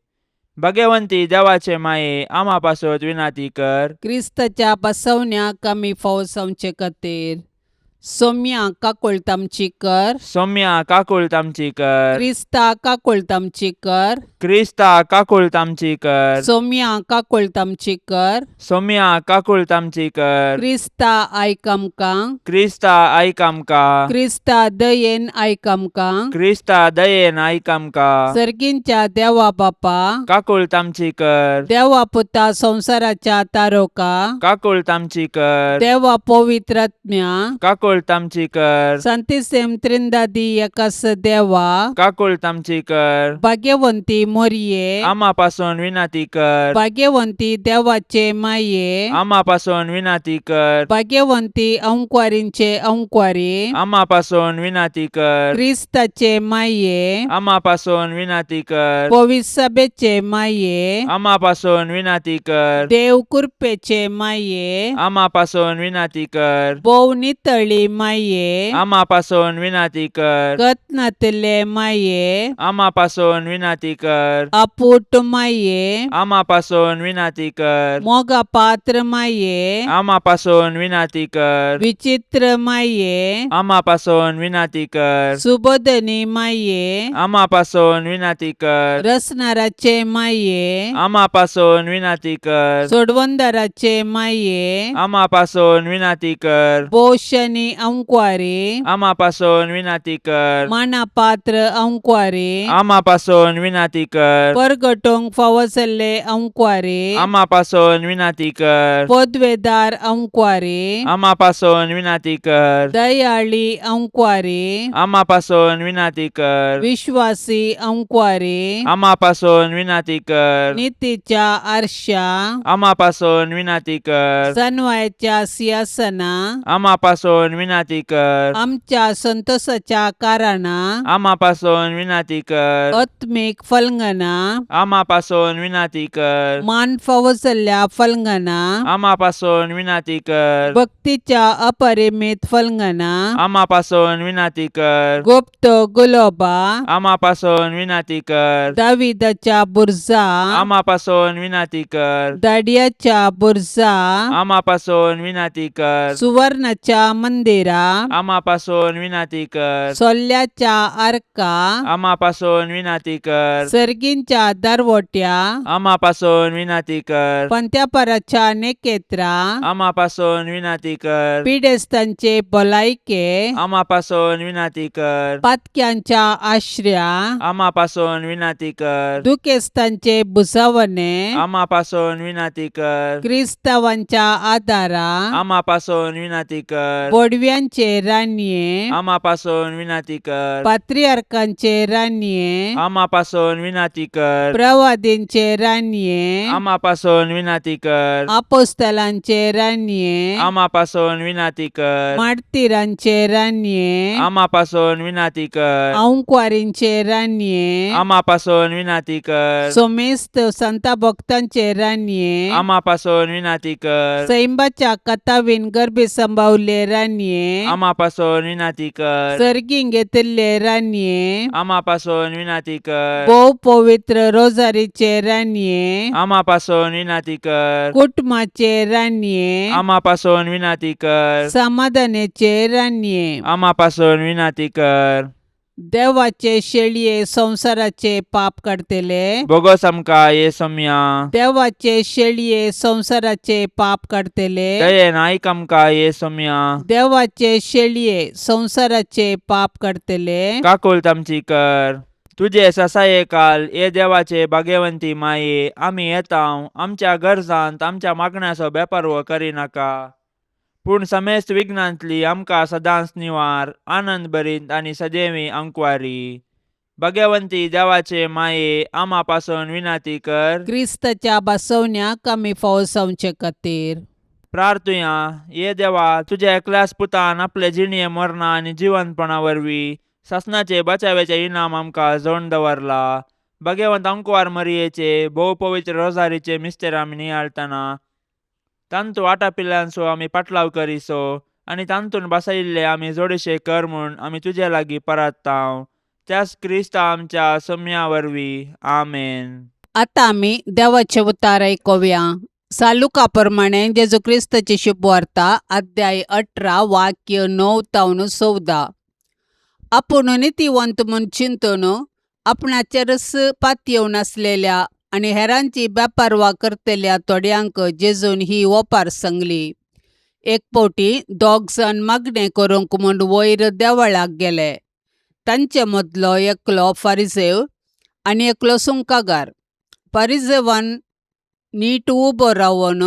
भाग्यवंती देवाचे माये, आम्हा पासत विनाती कर. क्रिस्ताच्या बसवण्याक आमी फावो जावचे खातीर. सोम्या काकोळतामचीकर, सौम्या काकुळतामचीकर, क्रिस्ता काकोळतामचीकर, क्रिस्ता काकुळतामचीकर, सोम्या काकोळतामचीकर, सौम्या काकुळतामचीकर, क्रिस्ता आयक आमकां, क्रिस्ता आयक आमकां, क्रिस्ता दयेन आयक आमकां, क्रिस्ता दयेन आयक आमकां, सर्गींच्या देवा बापा, काकुळतामचीकर, देवा पुता संसाराच्या तारोका, काकुळतामचीकर, देवा पवित्रात्म्या, काकुळतामचीकर, संतिसेम त्रिंदादी एकास देवा, काकुळतामचीकर, भाग्यवंती मोरये, आम्हापासून विनंती कर, भाग्यवंती देवाचे माये, आम्हापासून विनंती कर, भाग्यवंती अंकुवारींचे अंकुवारी, आम्हापासून विनंती कर, क्रिस्ताचे माये, आम्हापासून विनंती कर, पवित्र सभेचे माये, आम्हापासून विनंती कर, देव कृपेचे माये, आम्हापासून विनंती कर, बोव नितळी माये, आम्हापासून विनंती कर, कतनातले माये, आम्हापासून विनंती कर, अपूट माये, आम्हापासून विनंती कर, मोगा पात्र माये, आम्हापासून विनंती कर, विचित्र माये, आम्हापासून विनंती कर, सुबोधनी माये, आम्हापासून विनंती कर, रसनाराचे माये, आम्हापासून विनंती कर, सोडवंदाराचे माये, आम्हापासून विनंती कर, बोशनी अंकुवारी, आम्हापासून विनंती कर, मानापात्र अंकुवारी, आम्हापासून विनंती कर, परगटोंग फावसले अंकुवारी, आम्हापासून विनंती कर, पदवेदार अंकुवारी, आम्हापासून विनंती कर, दयाळी अंकुवारी, आम्हापासून विनंती कर, विश्वासी अंकुवारी, आम्हापासून विनंती कर, नीतीच्या आरशा, आम्हापासून विनंती कर, सनवायच्या सिंहासना, आम्हापासून विनंती कर, आमच्या संतोषाच्या कारणा, आम्हापासून विनंती कर, आत्मिक फलंगना, आम्हापासून विनंती कर, मान फावसल्या फलंगना, आम्हापासून विनंती कर, भक्तीच्या अपरिमित फलंगना, आम्हापासून विनंती कर, गुप्त गुलोबा, आम्हापासून विनंती कर, दाविदाच्या बुरजा, आम्हापासून विनंती कर, दाडियाच्या बुरजा, आम्हापासून विनंती कर, सुवर्णाच्या मंदिरा, आम्हापासून विनंती कर, सोल्ल्याच्या आर्का, आम्हापासून विनंती कर, सर्गींच्या दरवट्या, आम्हापासून विनंती कर, पंत्यापराच्या नेकेत्रा, आम्हापासून विनंती कर, पिडेस्तांचे भलायके, आम्हापासून विनंती कर, पातक्यांच्या आश्रया, आम्हापासून विनंती कर, दुखेस्तांचे बुसावणे, आम्हापासून विनंती कर, क्रिस्तावांच्या आदारा, आम्हापासून विनंती कर, बोडव्यांचे रान्ये, आम्हापासून विनंती कर, पात्रियार्कांचे रान्ये, आम्हापासून विनंती कर, प्रवादींचे रान्ये, आम्हापासून विनंती कर, आपोस्तलांचे रान्ये, आम्हापासून विनंती कर, मार्तिरांचे रान्ये, आम्हापासून विनंती कर, अंकुवारींचे रान्ये, आम्हापासून विनंती कर, सोमेस्त संता भक्तांचे रान्ये, आम्हापासून विनंती कर, सैंबाच्या कथावीन गर्भे संभावले रान्ये, आम्हापासून विनंती कर, सर्गीं घेतिल्ले रान्ये, आम्हापासून विनंती कर, भोव पवित्र रोजारीचे रान्ये, आम्हापासून विनंती कर, कुटुंबाचे रान्ये, आम्हापासून विनंती कर, समाधानाचे रान्ये, आम्हापासून विनंती कर, देवाचे शेळये संसाराचे पाप काढतेले, बोगस आमकां येसम्या, देवाचे शेळये संसाराचे पाप काढतेले, दयेन आयक आमकां येसम्या, देवाचे शेळये संसाराचे पाप काढतेले, काकुळतामची कर. तुझे ससायेकाल ये देवाचे भाग्यवंती माये, आमी येताव आमच्या गरजांत आमच्या मागण्याचो बेपर्वो करिनाका, पूण समेस्त विघ्नांतली आमकां सदांच निवार, आनंद भरीत आनी सदैवी अंकुवारी. भाग्यवंती देवाचे माये, आम्हा पासून विनंती कर. क्रिस्ताच्या बसवण्याक आमी फावसावचे खातीर प्रार्थुया. ये देवा, तुझ्या एकल्याच पुतान आपले जिणये मरणा आनी जिवंतपणा वरवीं सासणाचे बचावेचे इनाम आमकां जोडून दवरला. भाग्यवंत अंकुवार मरियेचे भोव पवित्र रोजारीचे मिस्तेर आमी नियाळतना तांतू आटापिल्ल्यांचो आमी पाटलाव करिसो आनी तांतून बसयिल्ले आमी जोडशे कर म्हूण आमी तुजे लागीं परताव. त्याच क्रिस्ता आमच्या सम्या वरवीं. आमेन. आतां आमी देवाचे उतार आयकुया. सालुका प्रमाणे जेजू क्रिस्ताची शुभवार्ता अध्याय 18 वाक्य 9 तावन 14. आपूण नितीवंत म्हूण चिंतून आपणाचेरच पातयेवन आसलेल्या आनी हेरांची बेपारवा करतल्या थोड्यांक जेजून ही ओपार सांगली. एक फावटी 2 जण मागणें करूंक म्हूण वयर देवळाक गेले. तांचे मदलो एकलो फारिजेव आनी एकलो सुंकागार. फारिजेवान नीट उबो रावन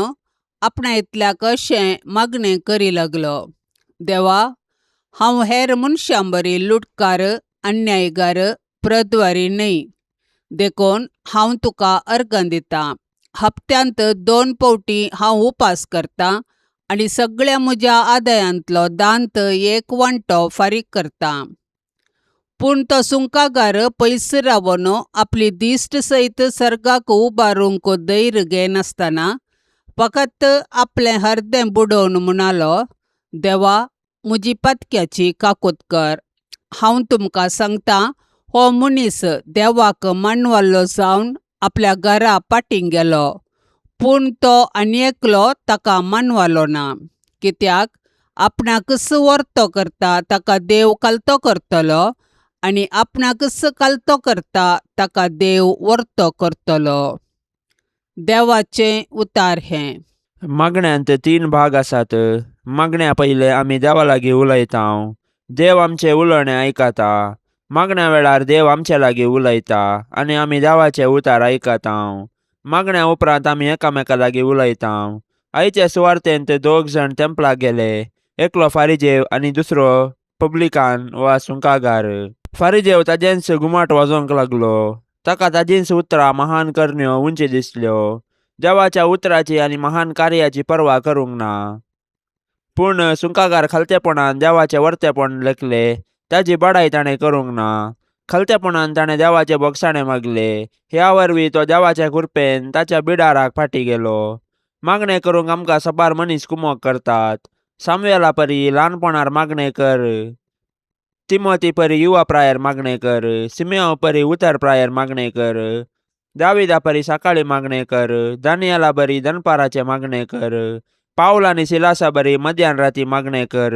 आपणा इतल्याक अशें मागणें करी लागलो, देवा, हांव हेर मनशां बरी लुटकार, अन्यायगार, प्रद्वारी न्हय. देखून हांव तुका अर्गां दितां. हप्त्यांत 2 फावटी हांव उपास करतां आनी सगळ्या म्हज्या आदायांतलो दांत 1 वांटो फारीक करतां. पूण तो सुंकागार पयस रावन आपली दिश्ट सयत सर्गाक उबारूंक धैर्य घेनासतना फकत आपलें हरदें बुडोवन म्हणालो, देवा, म्हजी पातक्याची काकूत कर. हांव तुमकां सांगतां, हो मनीस देवाक मानवालो जावन आपल्या घरा पाटींग गेलो. पूण तो आनी एकलो ताका मानवालो ना. कित्याक आपणाकच वर्तो करता ताका देव कालतो करतलो आनी आपणाकच कालतो करता ताका देव वर्तो करतलो. देवाचें उतार हें. मागण्यांत 3 भाग आसात. मागण्या पयले आमी देवा लागीं उलयतांव. देव आमचें उलोवणें आयकता. मागण्या वेळार देव आमचे लागीं उलयता आनी आमी देवाचें उतार आयकतांव. मागण्या उपरांत आमी एकामेका लागीं उलयतांव. आयचे सुवार्तेंत 2 जण तेंपलाक गेले. एकलो फारिजेव आनी दुसरो पब्लिकान वा सुंकागार. फारिजेव ताजेंच घुमट वाजोवंक लागलो. ताका ताजींच उतरां महान करण्यो उंची दिसल्यो. देवाच्या उतराची आनी महान कार्याची पर्वा करूंक ना. पूण सुंकागार खालतेपणान देवाचें वर्तेपण लेखले. ताजी बडाय ताणें करूंक ना. खालतेपणान ताणें देवाचें बोगसाणें मागलें. ह्या वरवीं तो देवाच्या कृपेन ताच्या बिडाराक फाटीं गेलो. मागणें करूंक आमकां सबार मनीस कुमोग करतात. सामुएला परी ल्हानपणार मागणें कर. तिमोथी परी युवा प्रायार मागणें कर. सिमेओ परी उतर प्रायार मागणें कर. दाविदा परी सकाळी मागणें कर. दानियेला बरी दनपाराचें मागणें कर. पाऊल आनी सिलासा बरी मध्यान राती मागणें कर.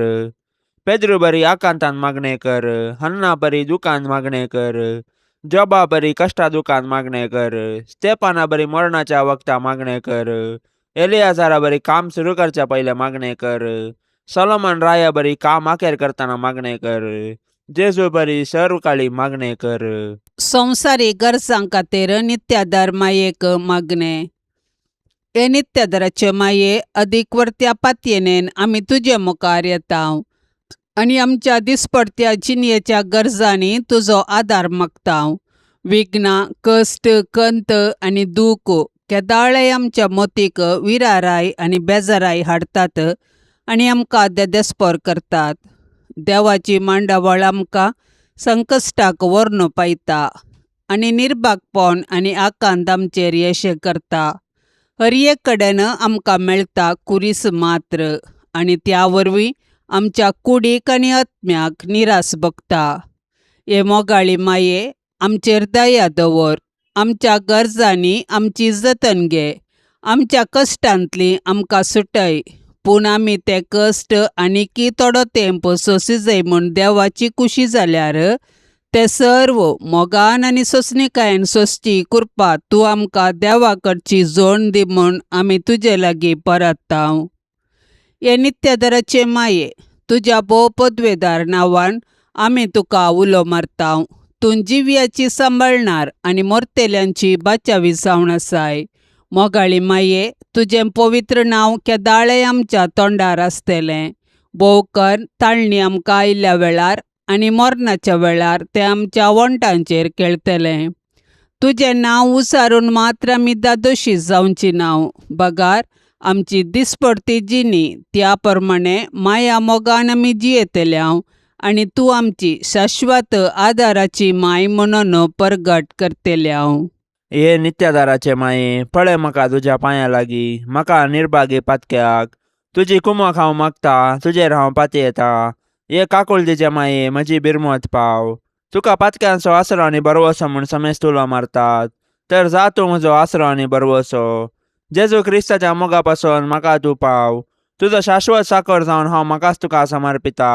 पेद्रू बरी आकांतान मागणें कर. हन्ना बरी दुकान मागणें कर. जोबा बरी कश्टा दुकान मागणें कर. स्तेपाना बरी मरणाच्या वक्ता मागणें कर. एलियाजारा बरी काम सुरू करच्या पयले मागणें कर. सोलोमन राया बरी काम आखेर करतना मागणें कर. जेजू बरी सर्वकाळी मागणें कर. संवसारीक गरजां खातीर नित्यादार मायेक मागणें. हे नित्यादाराचे माये अदीक वर्त्या पातयेनेन आमी तुजे मुखार येतांव आनी आमच्या दिसपडत्या जिणयेच्या गरजांनी तुजो आदार मागतांव. विघ्नां, कश्ट, कंत आनी दूख केदाळय आमच्या मोतीक विराराय आनी बेजाराय हाडटात आनी आमकां देदेस्पर करतात. देवाची मांडावळ आमकां संकश्टाक व्हरून पायता आनी निर्भागपण आनी आकांत आमचेर येशे करता. हर एक कडेन आमकां मेळटा कुरीस मात्र आनी त्या वरवीं आमच्या कुडीक आनी आत्म्याक निरास भोगता. हे मोगाळी माये, आमचेर दया दवर. आमच्या गरजांनी आमची जतन घे. आमच्या कश्टांतली आमकां सुटय. पूण आमी ते कश्ट आनीक थोडो तेंप सोंसी जाय म्हूण देवाची कुशी जाल्यार ते सर्व मोगान आनी सोंसणीकायेन सोंसची कृपा तूं आमकां देवा कडची जोड दी म्हूण आमी तुजे लागीं परतांव. हे नित्यादाराचे माये, तुज्या भोव पदवेदार नांवान आमी तुका उलो मारतांव. तूं जिव्याची सांबाळणार आनी मोरतेल्यांची बाचावी जावन आसाय. मोगाळी माये, तुजें पवित्र नांव केदाळय आमच्या तोंडार आसतलें. भोव कर ताळणी आमकां आयिल्ल्या वेळार आनी मरणाच्या वेळार तें आमच्या वंटांचेर खेळटलें. तुजें नांव उसारून मात्र आमी दादोशी जावची नांव. बगार आमची दिसपडती जिणी त्या प्रमाणे माया मोगान आमी जियेतल्यांव आनी तूं आमची शाश्वत आदाराची माय म्हणून परगट करतल्यांव. हे नित्यादाराचे माये, पळय म्हाका तुज्या पांया लागीं. म्हाका निर्भागी पातक्याक तुजी कुमक हांव मागता. तुजेर हांव पातयेता. हे काकुळजेचे माये, म्हजी बिरमत पाव. तुका पातक्यांचो आसरो आनी बरवसो म्हूण समेस्त उलो मारतात. तर जा तूं म्हजो आसरो आनी बरवसो. जेजू क्रिस्ताच्या मोगा पासून म्हाका तूं पाव. तुजो शाश्वत साकर जावन हांव म्हाकाच तुका समर्पिता.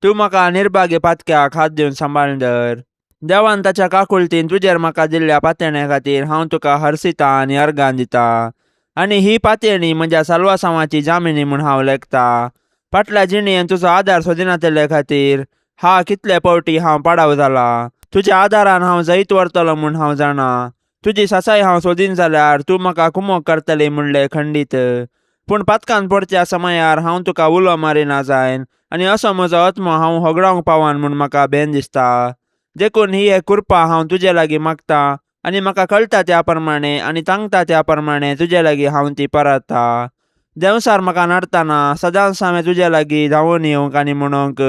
तूं म्हाका निर्भाग्य पातक्याक हात दिवन सांबाळून दर. देवान ताच्या काकुळतीन तुजेर म्हाका दिल्ल्या पातयणे खातीर हांव तुका हरसिता आनी अर्गां दिता. आनी ही पातयणी म्हज्या साल्वासांवाची जामिनी म्हूण हांव लेखता. फाटल्या जिणेन तुजो आदार सोदिना तेल्ले खातीर कितले पावटी हांव पाडाव जाला. तुज्या आदारान हांव जैत व्हरतलो म्हूण हांव जाणा. तुजी सासाय हांव सोदीन जाल्यार तूं म्हाका कुमोग करतली म्हणलें खंडीत. पूण पातकान पडच्या समयार हांव तुका उलो मारिना जायन आनी असो म्हजो आत्मो हांव होगडावंक पावान म्हूण म्हाका भेन दिसता. देखून ही एक कृपा हांव तुजे लागीं मागतां आनी म्हाका कळटा त्या प्रमाणे आनी तांगता त्या प्रमाणे तुजे लागीं हांव ती परता. देंवसार म्हाका नडतना सदांच हांवें तुजे लागीं धांवून येवंक आनी म्हणोंक,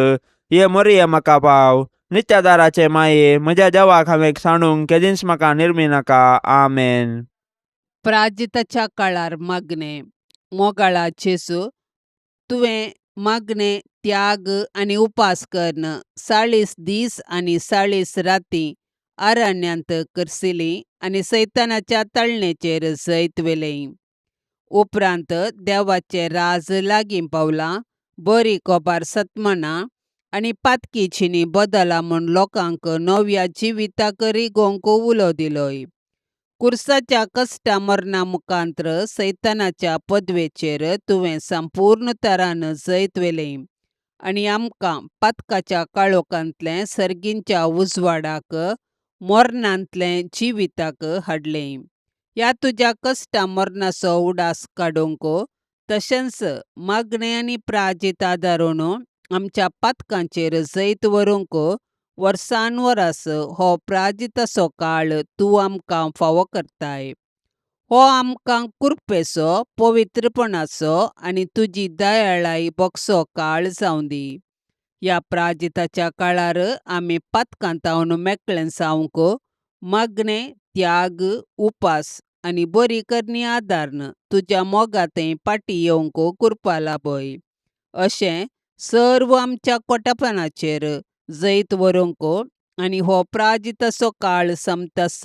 ये मोरये म्हाका पाव. नित्यादाराचे माये म्हज्या देवाक हांवें सांडूंक केदींच म्हाका निर्मी नाका. आमेन. प्राजिताच्या काळार मागणे. मोगाळा जेजू, तुवें मागणे, त्याग आनी उपास करन 40 दीस आनी 40 राती अरण्यांत करसिली आनी सैतानाच्या तळणेचेर जैत वेलें. उपरांत देवाचें राज लागीं पावलां. बरी कोबार सतमना आनी पातकी जिणी बदला म्हूण लोकांक नव्या जिविताक रिगोवंक उलो दिलोय. कुर्साच्या कश्टा मरणा मुखांत्र सैतानाच्या पदवेचेर तुवें संपूर्ण तरान जैत वेलें आनी आमकां पातकाच्या काळोखांतले सर्गींच्या उजवाडाक मरणांतले जिविताक हाडलें. ह्या तुज्या कश्टा मरणाचो उडास काडूंक तशेंच मागणे आनी प्राजीत आदारून आमच्या पातकांचेर जैत व्हरूंक वर्सान वरास हो प्राजिताचो काळ तूं आमकां फावो करताय. हो आमकां कृपेचो, पवित्रपणाचो आनी तुजी दयाळाय बगसो काळ जावं दी. ह्या प्राजिताच्या काळार आमी पातकांतावन मेकळें जावंक मागणे, त्याग, उपास आनी बरी करणी आदारन तुज्या मोगातें फाटीं येवंक कृपा लाबय. अशें सर्व आमच्या कोटापणाचेर जैत व्हरूंक आनी हो प्राजिताचो काळ समतस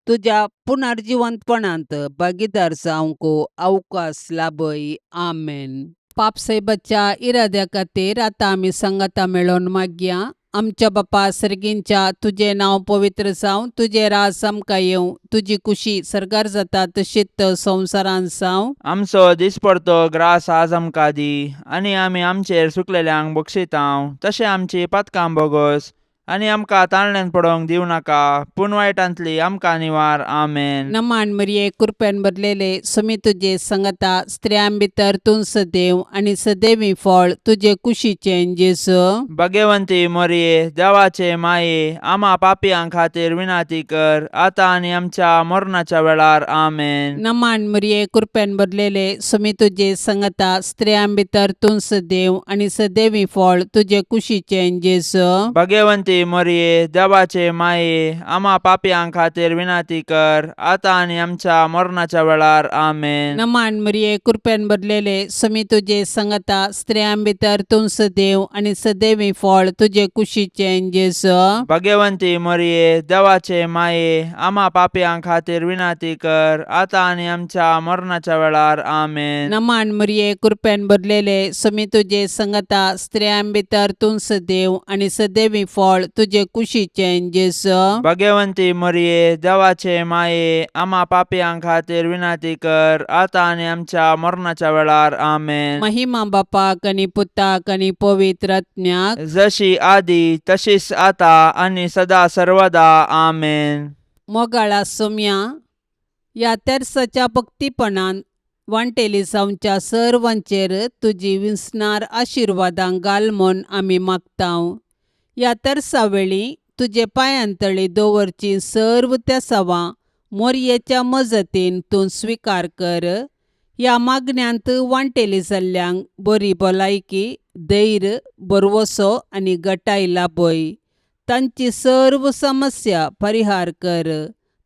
तुज्या पुनर्जिवंतपणांत भागीदार जावंक अवकाश लाबय. आमेन. पापसैबाच्या इराद्या खातीर आतां आमी संगता मेळोन मागया. आमच्या बापा सर्गींच्या, तुजें नांव पवित्र जावं, तुजें राज आमकां येवं, तुजी कुशी सरकार जाता तशीच संवसारांत जावं. आमचो दिसपडतो ग्रास आज आमकां दी आनी आमी आमचेर चुकलेल्यांक बक्षितांव. तशें आमची पातकां बोगोस आनी आमकां ताळणेन पडोवंक दिवं नाका, पूण वायटांतली आमकां निवार. आमेन. नमान मरिये कृपेन भरलेले, सुमी तुजे संगता स्त्रियां भितर तूं सदैव आनी सदैवी फळ तुजे कुशीचें जेजू. भाग्यवंती मोरये, देवाचे माये, आमा पापयां खातीर विनाती कर, आतां आनी आमच्या मरणाच्या वेळार. आमेन. नमान मरिये कृपेन भरलेले, सुमी तुजे संगता स्त्रियां भितर तूं सदैव आनी सदैवी फळ तुजे कुशीचें जेजू. भाग्यवंती मोरये, देवाचे माये, आमा पापयां खातीर विनाती कर, आतां आनी आमच्या मरणाच्या वेळार. आमेन. नमान मरिये कृपेन भरलेले, सुमी तुजे संगता स्त्रियां भितर तूं सदैव आनी सदैवी फळ तुजे कुशीचें जेजू. भाग्यवंती मोरये, देवाचे माये, आमा पापयां खातीर विनाती कर, आतां आनी आमच्या मरणाच्या वेळार. आमेन. नमान मरिये कृपेन भरलेले, सुमी तुजे संगता स्त्रियां भितर तूं सदैव आनी सदैवी फळ तुजे कुशीचें जेजू. भाग्यवंती मोरये, देवाचे माये, आमा पापयां खातीर विनाती कर, आतां आनी आमच्या मरणाच्या वेळार. आमेन. महिमा बापाक आनी पुताक आनी पवित्र आत्म्याक, जशी आदी तशीच आतां आनी सदा सर्वदा. आमेन. मोगाळा सोम्या, ह्या तेर्साच्या भक्तीपणान वांटेली जावच्या सर्वांचेर तुजी विस्नार आशिर्वादां घाल म्हूण आमी मागतांव. ह्या तेर्सा वेळी तुजे पांयांतळी दवरची सर्व त्या सवां मोरयेच्या मजतीन तूं स्विकार कर. ह्या मागण्यांत वांटेली जाल्ल्यांक बरी भलायकी, धैर्य, बरवसो आनी घटाय लाबय. तांची सर्व समस्या परिहार कर.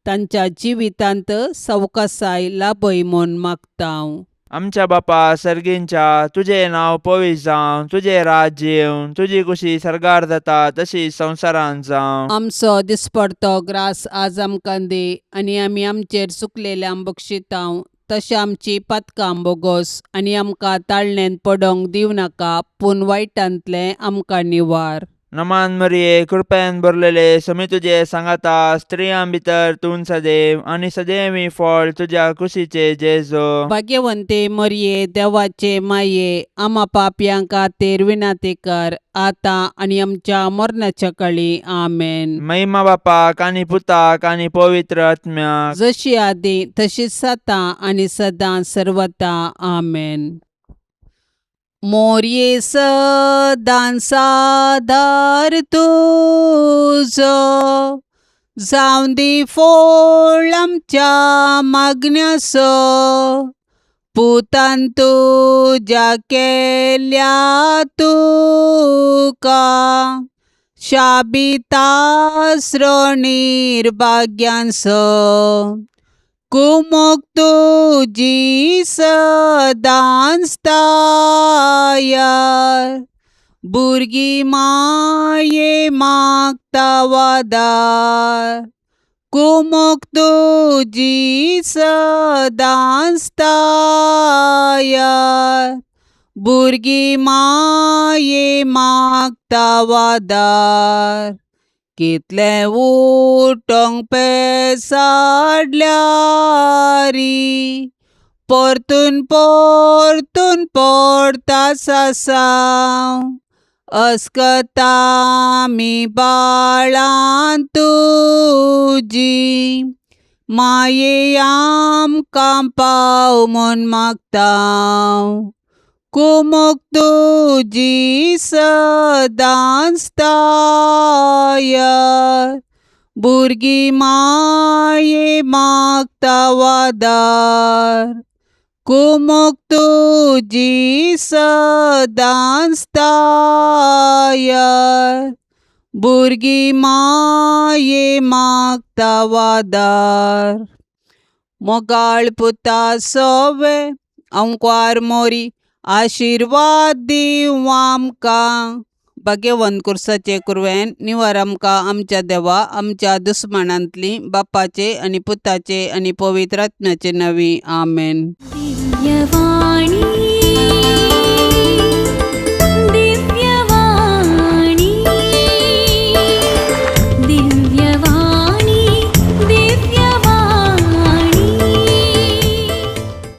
तांच्या जिवितांत सवकासाय लाबय म्हूण मागतांव. आमच्या बापा सर्गींच्या, तुजें नांव पवित्र जावं, तुजें राज्य येवं, तुजी कुशी सरकार जाता तशी संवसारांत जावं. आमचो दिसपडतो ग्रास आज आमकां दी आनी आमी आमचेर चुकलेल्यांक बक्षितांव, तशें आमची पातकां बोगोस आनी आमकां ताळण्यांत पडोंक दिव नाका, पूण वायटांतले आमकां निवार. नमान मरिये, कृपेन भरलेले, समी तुजे सांगाता, स्त्रियां भितर तूं सदैव आनी सदैवी फळ तुज्या कुशीचे जेजो. भाग्यवंते मरिये, देवाचे माये, आम्हा पापयां खातीर विनाती कर, आतां आनी आमच्या मरणाच्या काळी. आमेन. महिमा बापाक आनी पुताक आनी पवित्र आत्म्याक, जशी आदी तशीच साता आनी सदां सर्वता. आमेन. मोरये सदां सादार तुझो, जावं दी फोळ आमच्या मागण्यासो, पुतान तुज्या केल्या तुका शाबिता निर्भाग्यांसो, कुमोक तुजी सदां स्तायार, भुरगीं माये मागता वादार, कुमोक तुजी सदां स्तायार, भुरगीं माये मागता वादार. कितले उठोंक पेसाडल्यारी, परतून परतून पडता सासांव, अस्कता मी बाळां तुजी, माये आमकां पाव म्हूण मागतां, कुमोक तुजी सदां स्तायार, भुरगीं माये मागता वादार, कुमोक तुजी सदां स्तायार, भुरगीं माये मागता वादार. मोगाळ पुता सोवे अंकवार मोरी, आशिर्वाद दिव आमकां. भाग्यवंत कुर्साचे कुरवेन निवार आमकां आमच्या देवा, आमच्या दुस्मनांतली, बापाचे आनी पुताचे आनी पवित्र आत्म्याचे नवी. आमेन. दिव्यवाणी